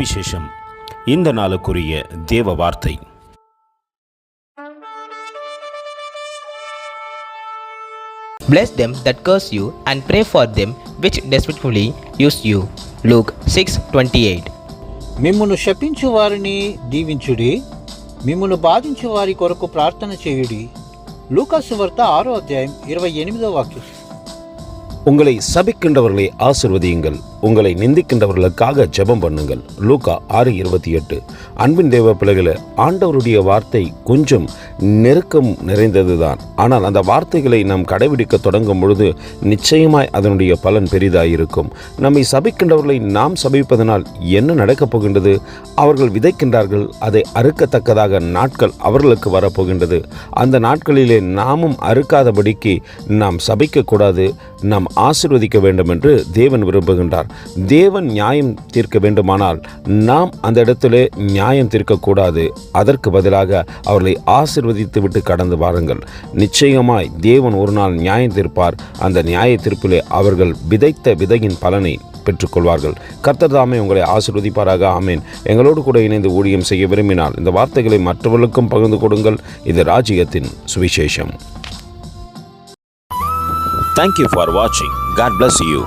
சுவிசேஷம். இந்த நாளுக்குரிய தேவ வார்த்தை. Bless them that curse you and pray for them which despitefully use you. Luke 6:28. మిమ్మును శపించు వారిని దీవించుడి, మిమ్మును బాధించు వారి కొరకు ప్రార్థన చేయుడి. లూకాసు వార్త 6:28. உங்களை சபிக்கின்றவர்களை ஆசிர்வதியுங்கள், உங்களை நிந்திக்கின்றவர்களுக்காக ஜெபம் பண்ணுங்கள். லூக்கா 6:28. அன்பின் தேவ பிள்ளைகளே, ஆண்டவருடைய வார்த்தை கொஞ்சம் நெருக்கம் நிறைந்ததுதான். ஆனால் அந்த வார்த்தைகளை நாம் கடைபிடிக்க தொடங்கும் பொழுது நிச்சயமாய் அதனுடைய பலன் பெரிதாயிருக்கும். நம்மை சபிக்கின்றவர்களை நாம் சபிப்பதனால் என்ன நடக்கப் போகின்றது? அவர்கள் விதைக்கின்றார்கள், அதை அறுக்கத்தக்கதாக நாட்கள் அவர்களுக்கு வரப்போகின்றது. அந்த நாட்களிலே நாமும் அறுக்காதபடிக்கு நாம் சபிக்கக்கூடாது, நாம் ஆசீர்வதிக்க வேண்டும் என்று தேவன் விரும்புகின்றார். தேவன் நியாயம் தீர்க்க வேண்டுமானால் நாம் அந்த இடத்திலே நியாயம் தீர்க்கக்கூடாது. அதற்கு பதிலாக அவர்களை ஆசீர்வதித்து விட்டு கடந்து வாருங்கள். நிச்சயமாய் தேவன் ஒரு நாள் நியாயம் தீர்ப்பார். அந்த நியாய தீர்ப்பிலே அவர்கள் விதைத்த விதையின் பலனை பெற்றுக்கொள்வார்கள். கர்த்தர் தாமே உங்களை ஆசீர்வதிப்பாராக. ஆமேன். எங்களோடு கூட இணைந்து ஊழியம் செய்ய விரும்பினால் இந்த வார்த்தைகளை மற்றவர்களுக்கும் பகிர்ந்து கொடுங்கள். இது ராஜ்யத்தின் சுவிசேஷம். Thank you for watching. God bless you.